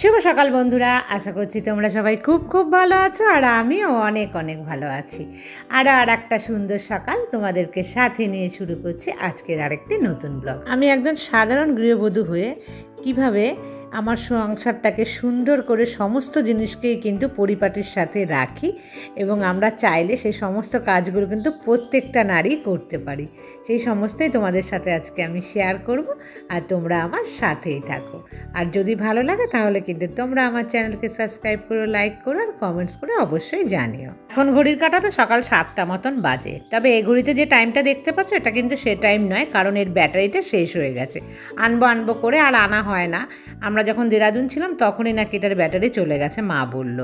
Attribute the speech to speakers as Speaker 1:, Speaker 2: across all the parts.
Speaker 1: শুভ সকাল বন্ধুরা, আশা করছি তোমরা সবাই খুব খুব ভালো আছো আর আমিও অনেক অনেক ভালো আছি। আর একটা সুন্দর সকাল তোমাদেরকে সাথে নিয়ে শুরু করছি আজকের আরেকটি নতুন ব্লগ। আমি একজন সাধারণ গৃহবধূ হয়ে কিভাবে আমার সংসারটাকে সুন্দর করে সমস্ত জিনিসকেই কিন্তু পরিপাটির সাথে রাখি এবং আমরা চাইলে সেই সমস্ত কাজগুলো কিন্তু প্রত্যেকটা নারী করতে পারি, সেই সমস্তই তোমাদের সাথে আজকে আমি শেয়ার করব। আর তোমরা আমার সাথেই থাকো। আর যদি ভালো লাগে তাহলে কিন্তু তোমরা আমার চ্যানেলকে সাবস্ক্রাইব করো, লাইক করো আর কমেন্টস করে অবশ্যই জানিও। এখন ঘড়ির কাঁটা তো সকাল 7টা মতন বাজে, তবে এই ঘড়িতে যে টাইমটা দেখতে পাচ্ছ এটা কিন্তু সে টাইম নয়, কারণ এর ব্যাটারিটা শেষ হয়ে গেছে। আনবো করে আর আনা হয় না। আমরা যখন দেরাদুন ছিলাম তখনই নাকি এটার ব্যাটারি চলে গেছে, মা বলল।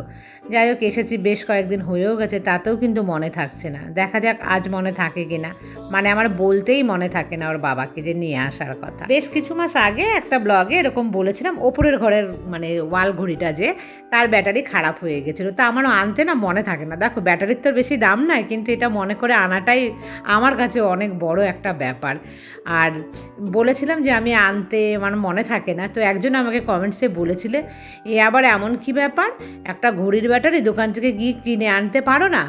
Speaker 1: যাই হোক, এসেছি বেশ কয়েকদিন হয়েও গেছে, তাতেও কিন্তু মনে থাকছে না। দেখা যাক আজ মনে থাকে কিনা। মানে আমার বলতেই মনে থাকে না ওর বাবাকে যে নিয়ে আসার কথা। বেশ কিছু মাস আগে একটা ব্লগে এরকম বলেছিলাম, ওপরের ঘরের মানে ওয়াল ঘড়িটা যে তার ব্যাটারি খারাপ হয়ে গেছিলো, তা আমারও আনতে না মনে থাকে না। দেখো ব্যাটারির তো বেশি দাম নয়, কিন্তু এটা মনে করে আনাটাই আমার কাছে অনেক বড় একটা ব্যাপার। আর বলেছিলাম যে আমি আনতে আমার মনে থাকে না, তো একজন আমাকে কমেন্টসে বলেছিলে, এ আবার এমন কি ব্যাপার, একটা ঘড়ির ব্যাটারি দোকান থেকে গিয়ে কিনে আনতে পারো না?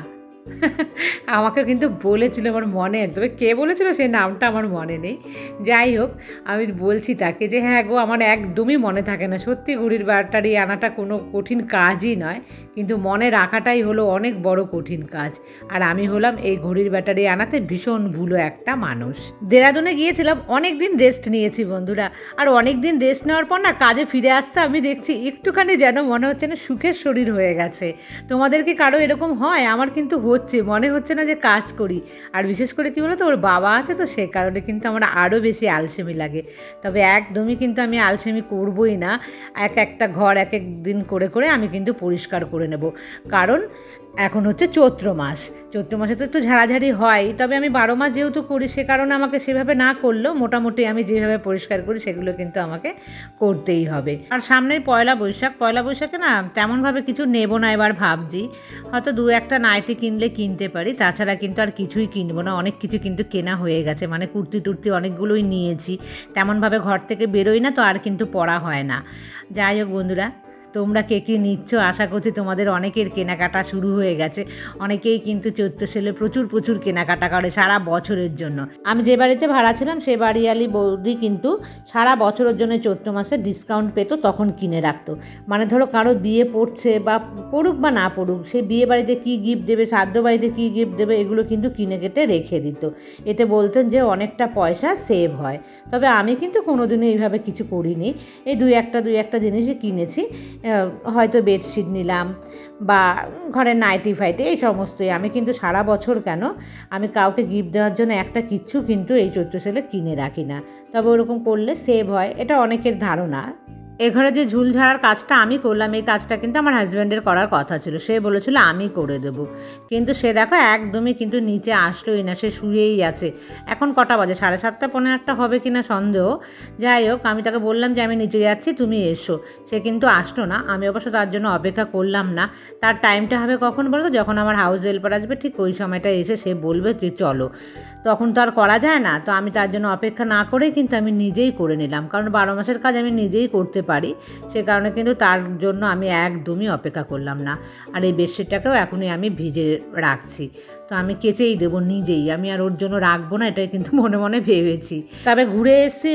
Speaker 1: আমাকে কিন্তু বলেছিল, আমার মনে আছে, তবে কে বলেছিল সেই নামটা আমার মনে নেই। যাই হোক, আমি বলছি তাকে যে হ্যাঁ গো, আমার একদমই মনে থাকে না। সত্যি ঘড়ির ব্যাটারি আনাটা কোনো কঠিন কাজই নয়, কিন্তু মনে রাখাটাই হলো অনেক বড় কঠিন কাজ। আর আমি হলাম এই ঘড়ির ব্যাটারি আনাতে ভীষণ ভুলো একটা মানুষ। দেরাদুনে গিয়েছিলাম, অনেক দিন রেস্ট নিয়েছি বন্ধুরা। আর অনেক দিন রেস্ট নেওয়ার পর না কাজে ফিরে আসতে আমি দেখছি একটুখানি যেন মনে হচ্ছে না সুখের শরীর হয়ে গেছে। তোমাদের কি কারো এরকম হয়? আমার কিন্তু হচ্ছে, মনে হচ্ছে না যে কাজ করি। আর বিশেষ করে কী বলো তো, ওর বাবা আছে তো সে কারণে কিন্তু আমার আরও বেশি আলসেমি লাগে। তবে একদমই কিন্তু আমি আলসেমি করবই না। একটা ঘর এক এক দিন করে করে আমি কিন্তু পরিষ্কার করে নেব। কারণ এখন হচ্ছে চৈত্র মাস, চৈত্র মাসে তো একটু ঝাড়াঝাড়ি হয়, তবে আমি 12 মাস যেহেতু করি সে কারণে আমাকে সেভাবে না করলেও মোটামুটি আমি যেভাবে পরিষ্কার করি সেগুলো কিন্তু আমাকে করতেই হবে। আর সামনেই পয়লা বৈশাখে না তেমনভাবে কিছু নেব না এবার ভাবছি। হয়তো 2-1টা নাইটি কিনলে কিনতে পারি, তাছাড়া কিন্তু আর কিছুই কিনবো না। অনেক কিছু কিন্তু কেনা হয়ে গেছে, মানে কুর্তি টুর্তি অনেকগুলোই নিয়েছি। তেমনভাবে ঘর থেকে বেরোই না, তো আর কিন্তু পরা হয় না। যাই হোক বন্ধুরা, তোমরা কে কী নিচ্ছ, আশা করছি তোমাদের অনেকের কেনাকাটা শুরু হয়ে গেছে। অনেকেই কিন্তু চৈত্র সেলে প্রচুর কেনাকাটা করে সারা বছরের জন্য। আমি যে বাড়িতে ভাড়া ছিলাম সে বাড়িওয়ালি বৌদি কিন্তু সারা বছরের জন্য চৈত্র মাসে ডিসকাউন্ট পেত, তখন কিনে রাখতো। মানে ধরো কারো বিয়ে পড়ছে, বা পড়ুক বা না পড়ুক, সে বিয়ে বাড়িতে কী গিফট দেবে, শ্রাদ্ধ বাড়িতে কী গিফট দেবে, এগুলো কিন্তু কিনে কেটে রেখে দিত। এতে বলতেন যে অনেকটা পয়সা সেভ হয়। তবে আমি কিন্তু কোনোদিনও এইভাবে কিছু করিনি। এই দুই একটা জিনিসই কিনেছি। হয়তো বেডশিট নিলাম বা ঘরের নাইটি ফাইটি, এই সমস্তই। আমি কিন্তু সারা বছর কেন, আমি কাউকে গিফট দেওয়ার জন্য একটা কিচ্ছু কিন্তু এই চৈত্র সেলে কিনে রাখি না। তবে ওরকম করলে সেভ হয়, এটা অনেকের ধারণা। এ ঘরে যে ঝুল ঝাড়ার কাজটা আমি করলাম, এই কাজটা কিন্তু আমার হাজব্যান্ডের করার কথা ছিল। সে বলেছিল আমি করে দেব, কিন্তু সে দেখো একদমই কিন্তু নিচে আসলোই না, সে শুয়েই আছে। এখন কটা বাজে? 7:30 পৌনে 8টা হবে কিনা সন্দেহ। যাই হোক, আমি তাকে বললাম যে আমি নিচে যাচ্ছি, তুমি এসো। সে কিন্তু আসলো না। আমি অবশ্য তার জন্য অপেক্ষা করলাম না। তার টাইমটা হবে কখন বলো তো, যখন আমার হাউস হেল্পার আসবে ঠিক ওই সময়টা এসে সে বলবে যে চলো। তখন তো আর করা যায় না। তো আমি তার জন্য অপেক্ষা না করেই কিন্তু আমি নিজেই করে নিলাম, কারণ 12 মাসের কাজ আমি নিজেই করতে পারি। সে কারণে কিন্তু তার জন্য আমি একদমই অপেক্ষা করলাম না। আর এই বেডশিটটাকেও এখনই আমি ভিজে রাখছি, তো আমি কেচেই দেবো নিজেই। আমি আর ওর জন্য রাখবো না, এটাই কিন্তু মনে মনে ভেবেছি। তবে ঘুরে এসে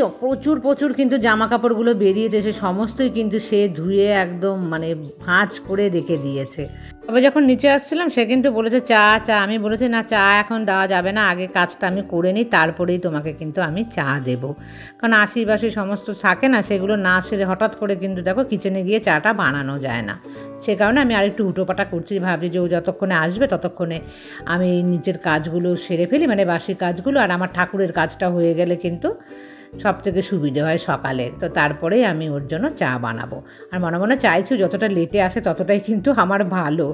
Speaker 1: প্রচুর কিন্তু জামা কাপড়গুলো বেরিয়েছে, সে সমস্তই কিন্তু সে ধুয়ে একদম মানে ভাঁজ করে রেখে দিয়েছে। তবে যখন নিচে আসছিলাম সে কিন্তু বলেছে চা। আমি বলেছি না, চা এখন দেওয়া যাবে না, আগে কাজটা আমি করে নিই, তারপরেই তোমাকে কিন্তু আমি চা দেবো। কারণ আশিবাসি সমস্ত থাকে না, সেগুলো না সেরে হঠাৎ করে কিন্তু দেখো কিচেনে গিয়ে চাটা বানানো যায় না। সে কারণে আমি আরেকটু হুটোপাটা করছি, ভাবছি যে ও যতক্ষণে আসবে ততক্ষণে আমি নিচের কাজগুলো সেরে ফেলি, মানে বাসি কাজগুলো। আর আমার ঠাকুরের কাজটা হয়ে গেলে কিন্তু সব থেকে সুবিধে হয় সকালের। তো তারপরেই আমি ওর জন্য চা বানাবো। আর মনে মনে চাইছি যতটা লেটে আসে ততটাই কিন্তু আমার ভালো।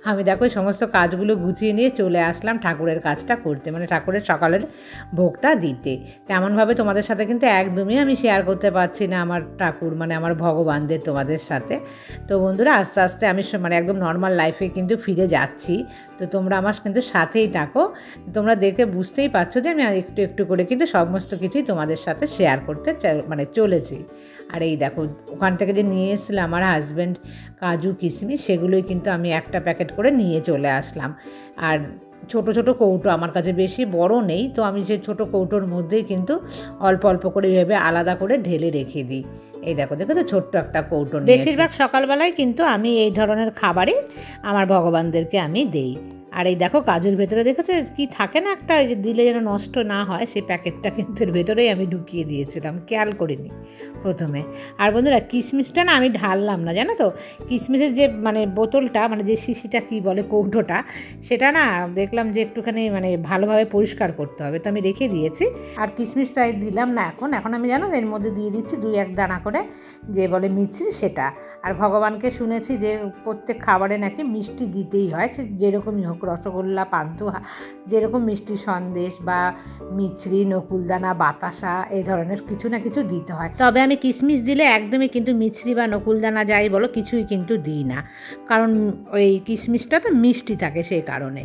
Speaker 1: আমি দেখো সমস্ত কাজগুলো গুছিয়ে নিয়ে চলে আসলাম ঠাকুরের কাজটা করতে, মানে ঠাকুরের সকালের ভোগটা দিতে। তেমনভাবে তোমাদের সাথে কিন্তু একদমই আমি শেয়ার করতে পারছি না আমার ঠাকুর, মানে আমার ভগবানদের তোমাদের সাথে। তো বন্ধুরা, আস্তে আস্তে আমি মানে একদম নর্মাল লাইফে কিন্তু ফিরে যাচ্ছি। তো তোমরা আমার কিন্তু সাথেই থাকো। তোমরা দেখে বুঝতেই পারছো যে আমি একটু একটু করে কিন্তু সমস্ত কিছুই তোমাদের সাথে শেয়ার করতে মানে চলেছি। আর এই দেখো ওখান থেকে যে নিয়ে এসেছিলো আমার হাজব্যান্ড কাজু কিশমিশ, সেগুলোই কিন্তু আমি একটা প্যাকেট করে নিয়ে চলে আসলাম। আর ছোট ছোট কৌটো আমার কাছে বেশি বড় নেই, তো আমি সেই ছোট কৌটোর মধ্যেই কিন্তু অল্প অল্প করে এভাবে আলাদা করে ঢেলে রেখে দিই। এই দেখো তো ছোট্ট একটা কৌটো। বেশিরভাগ সকালবেলায় কিন্তু আমি এই ধরনের খাবারই আমার ভগবানদেরকে আমি দেই। আর এই দেখো কাজুর ভেতরে দেখেছো কি থাকে না একটা, দিলে যেন নষ্ট না হয়, সেই প্যাকেটটা কিন্তু এর ভেতরেই আমি ঢুকিয়ে দিয়েছিলাম, খেয়াল করিনি প্রথমে। আর বন্ধুরা কিশমিশটা না আমি ঢাললাম না, জানো তো, কিশমিশের যে মানে বোতলটা, মানে যে শিশিটা কি বলে, কৌটোটা, সেটা না দেখলাম যে একটুখানি মানে ভালোভাবে পরিষ্কার করতে হবে, তো আমি রেখে দিয়েছি। আর কিশমিশটা দিলাম না এখন আমি জানো এর মধ্যে দিয়ে দিচ্ছি 2-1 দানা করে যে বলে মিছরি, সেটা। আর ভগবানকে শুনেছি যে প্রত্যেক খাবারে নাকি মিষ্টি দিতেই হয়, সে যেরকমই হোক, রসগোল্লা, পান্তুয়া, যেরকম মিষ্টি, সন্দেশ বা মিছরি, নকুলদানা, বাতাসা, এই ধরনের কিছু না কিছু দিতে হয়। তবে আমি কিশমিশ দিলে একদমই কিন্তু মিছরি বা নকুলদানা যাই বলো কিছুই কিন্তু দিই না, কারণ ওই কিশমিশটা তো মিষ্টি থাকে সেই কারণে।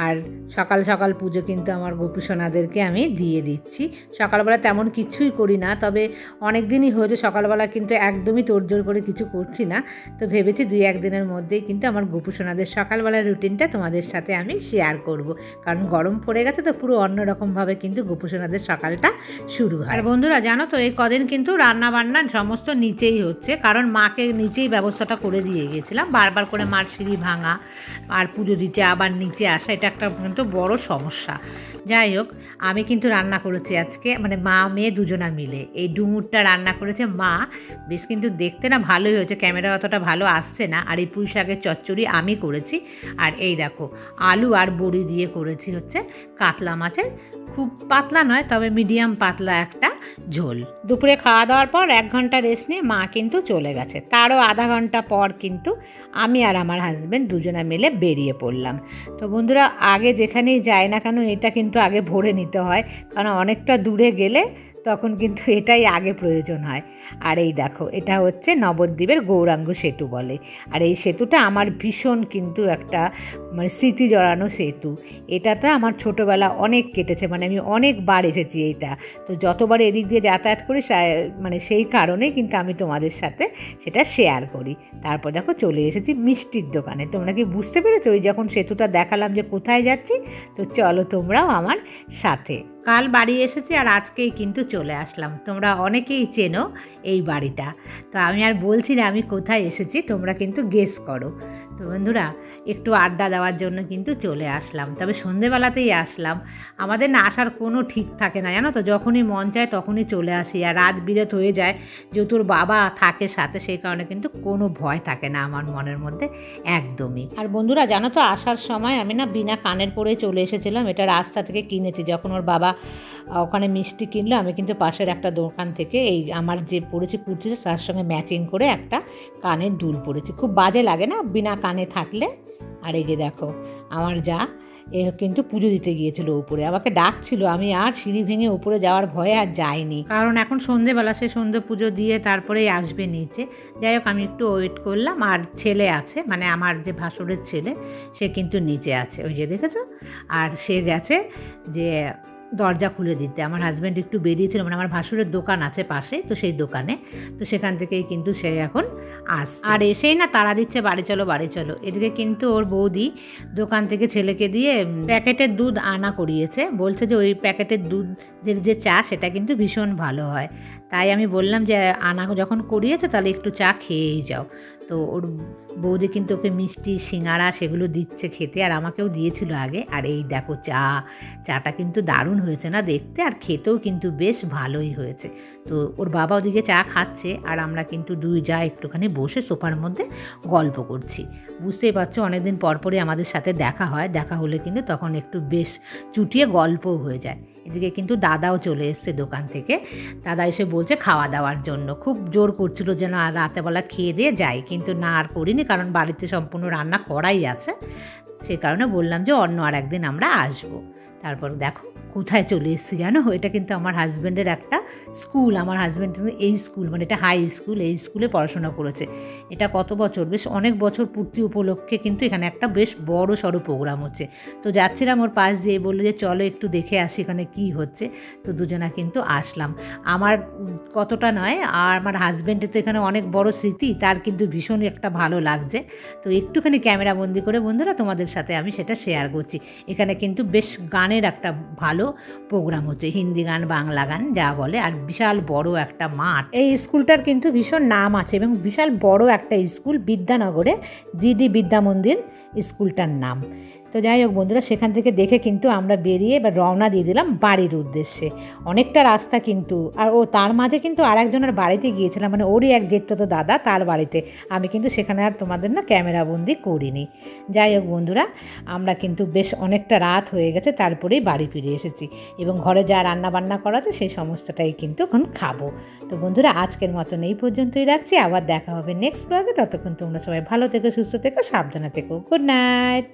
Speaker 1: আর সকাল সকাল পুজো কিন্তু আমার গোপুসোনাদেরকে আমি দিয়ে দিচ্ছি। সকালবেলা তেমন কিছুই করি না, তবে অনেক দিনই হয়েছে সকালবেলা কিন্তু একদমই তোড়জোড় করে কিছু করছি না, তো ভেবেছি 2-1 দিনের মধ্যেই কিন্তু আমার গোপুসোনাদের সকালবেলার রুটিনটা তোমাদের সাথে আমি শেয়ার করব, কারণ গরম পড়ে গেছে তো পুরো অন্যরকমভাবে কিন্তু গোপুসোনাদের সকালটা শুরু হয়। আর বন্ধুরা জানো তো এই কদিন কিন্তু রান্না বান্না সমস্ত নিচেই হচ্ছে, কারণ মাকে নিচেই ব্যবস্থাটা করে দিয়ে গিয়েছিলাম, বারবার করে মার সিঁড়ি ভাঙা আর পুজো দিতে আবার নিচে আসা, এটা একটা কিন্তু বড় সমস্যা। যাই হোক, আমি কিন্তু রান্না করেছি আজকে, মানে মা মেয়ে দুজনা মিলে এই ডুমুরটা রান্না করেছে মা, বেশ কিন্তু দেখতে না ভালোই হয়েছে, ক্যামেরা অতটা ভালো আসছে না। আর এই পুঁই শাকের চচ্চড়ি আমি করেছি। আর এই দেখো আলু আর বড়ি দিয়ে করেছি হচ্ছে কাতলা মাছের, খুব পাতলা নয় তবে মিডিয়াম পাতলা একটা ঝোল। দুপুরে খাওয়া দাওয়ার পর 1 ঘন্টা রেস্ট নিয়ে মা কিন্তু চলে গেছে, তারও আধা ঘন্টা পর কিন্তু আমি আর আমার হাজব্যান্ড দুজনে মিলে বেরিয়ে পড়লাম। তো বন্ধুরা আগে যেখানেই যাই না কেন এটা কিন্তু আগে ভরে নিতে হয়, কারণ অনেকটা দূরে গেলে তখন কিন্তু এটাই আগে প্রয়োজন হয়। আর এই দেখো এটা হচ্ছে নবদ্বীপের গৌরাঙ্গ সেতু বলে, আর এই সেতুটা আমার ভীষণ কিন্তু একটা মানে স্মৃতি জড়ানো সেতু। এটাতে আমার ছোটোবেলা অনেক কেটেছে, মানে আমি অনেকবার এসেছি এইটা, তো যতবার এদিক দিয়ে যাতায়াত করি মানে সেই কারণেই কিন্তু আমি তোমাদের সাথে সেটা শেয়ার করি। তারপর দেখো চলে এসেছি মিষ্টির দোকানে। তোমরা কি বুঝতে পেরেছো ওই যখন সেতুটা দেখালাম যে কোথায় যাচ্ছি? তো চলো তোমরাও আমার সাথে। কাল বাড়ি এসেছি আর আজকেই কিন্তু চলে আসলাম। তোমরা অনেকেই চেনো এই বাড়িটা, তো আমি আর বলছি না আমি কোথায় এসেছি, তোমরা কিন্তু গেস করো। তো বন্ধুরা একটু আড্ডা দেওয়ার জন্য কিন্তু চলে আসলাম, তবে সন্ধেবেলাতেই আসলাম। আমাদের না আসার কোনো ঠিক থাকে না জানো তো, যখনই মন চায় তখনই চলে আসি, আর রাত বিরেত হয়ে যায়, যেহেতু তোর বাবা থাকে সাথে, সেই কারণে কিন্তু কোনো ভয় থাকে না আমার মনের মধ্যে একদমই। আর বন্ধুরা জানো তো আসার সময় আমি না বিনা কানের পরে চলে এসেছিলাম, এটা রাস্তা থেকে কিনেছি, যখন ওর বাবা ওখানে মিষ্টি কিনলো আমি কিন্তু পাশের একটা দোকান থেকে এই আমার যে পরেছি কুর্তিটা তার সঙ্গে ম্যাচিং করে একটা কানের দুল পরেছি, খুব বাজে লাগে না বিনা কানে থাকলে। আর এই যে দেখো আমার যা এ কিন্তু পুজো দিতে গিয়েছিল উপরে, আমাকে ডাকছিল, আমি আর সিঁড়ি ভেঙে উপরে যাওয়ার ভয়ে আর যাইনি, কারণ এখন সন্ধেবেলা, সে সন্ধে পুজো দিয়ে তারপরেই আসবে নিচে। যাই হোক আমি একটু ওয়েট করলাম, আর ছেলে আছে, মানে আমার যে ভাসুরের ছেলে সে কিন্তু নিচে আছে, ওই যে দেখেছো, আর সে গেছে যে দরজা খুলে দিতে। আমার হাজব্যান্ড একটু বেরিয়েছিল, মানে আমার ভাসুরের দোকান আছে পাশে, তো সেই দোকানে, তো সেখান থেকেই কিন্তু সে এখন আসছে, আর এসেই না তাড়া দিচ্ছে বাড়ি চলো বাড়ি চলো। এদিকে কিন্তু ওর বৌদি দোকান থেকে ছেলেকে দিয়ে প্যাকেটের দুধ আনা করিয়েছে, বলছে যে ওই প্যাকেটের দুধের যে চা সেটা কিন্তু ভীষণ ভালো হয়। তাই আমি বললাম যে আনা যখন করিয়েছে তাহলে একটু চা খেয়েই যাও। তো ওর বৌদি কিন্তু ওকে মিষ্টি, সিঙ্গারা সেগুলো দিচ্ছে খেতে, আর আমাকেও দিয়েছিল আগে। আর এই দেখো চাটা কিন্তু দারুণ হয়েছে না দেখতে, আর খেতেও কিন্তু বেশ ভালোই হয়েছে। তো ওর বাবা ওদিকে চা খাচ্ছে, আর আমরা কিন্তু দুই যা একটুখানি বসে সোফার মধ্যে গল্প করছি। বুঝতেই পারছো অনেকদিন পরপরই আমাদের সাথে দেখা হয়, দেখা হলে কিন্তু তখন একটু বেশ চুটিয়ে গল্পও হয়ে যায়। এদিকে কিন্তু দাদাও চলে এসছে দোকান থেকে, দাদা এসে বলছে খাওয়া দাওয়ার জন্য, খুব জোর করছিল যেন আর রাতেবেলা খেয়ে দিয়ে যাই, কিন্তু না আর করিনি, কারণ বাড়িতে সম্পূর্ণ রান্না করাই আছে, সেই কারণে বললাম যে অন্য আর একদিন আমরা আসবো। তারপর দেখো কোথায় চলে এসেছি জানো, এটা কিন্তু আমার হাজব্যান্ডের একটা স্কুল। আমার হাজব্যান্ড কিন্তু এই স্কুল, মানে এটা হাই স্কুল, এই স্কুলে পড়াশোনা করেছে। এটা কত বছর, বেশ অনেক বছর পূর্তি উপলক্ষে কিন্তু এখানে একটা বেশ বড় সড়ো প্রোগ্রাম হচ্ছে। তো যাচ্ছিলাম ওর পাশ দিয়ে, বললো যে চলো একটু দেখে আসি এখানে কী হচ্ছে। তো দুজনা কিন্তু আসলাম। আমার কতটা নয়, আর আমার হাজব্যান্ডের তো এখানে অনেক বড় স্মৃতি, তার কিন্তু ভীষণ একটা ভালো লাগছে। তো একটুখানি ক্যামেরাবন্দি করে বন্ধুরা তোমাদের সাথে আমি সেটা শেয়ার করছি। এখানে কিন্তু বেশ গানের একটা ভালো প্রোগ্রাম হচ্ছে, হিন্দি গান, বাংলা গান যা বলে, আর বিশাল বড় একটা মাঠ। এই স্কুলটার কিন্তু ভীষণ নাম আছে এবং বিশাল বড় একটা স্কুল, বিদ্যানগরে জিডি বিদ্যা মন্দির স্কুলটার নাম। তো যাই হোক বন্ধুরা, সেখান থেকে দেখে কিন্তু আমরা বেরিয়ে এবার রওনা দিয়ে দিলাম বাড়ির উদ্দেশ্যে। অনেকটা রাস্তা কিন্তু, আর তার মাঝে কিন্তু আর একজনের বাড়িতে গিয়েছিলাম, মানে ওরই এক জেঠতো দাদা, তার বাড়িতে। আমি কিন্তু সেখানে আর তোমাদের ক্যামেরাবন্দি করিনি। যাই হোক বন্ধুরা, আমরা কিন্তু বেশ অনেকটা রাত হয়ে গেছে, তারপরেই বাড়ি ফিরে এসেছি এবং ঘরে যা রান্না বান্না করা আছে সেই সমস্তটাই কিন্তু এখন খাবো। তো বন্ধুরা, আজকের মতন এই পর্যন্তই রাখছি, আবার দেখা হবে নেক্সট ব্লগে। ততক্ষণ তোমরা সবাই ভালো থেকো, সুস্থ থেকো, সাবধানে থেকো। Good night.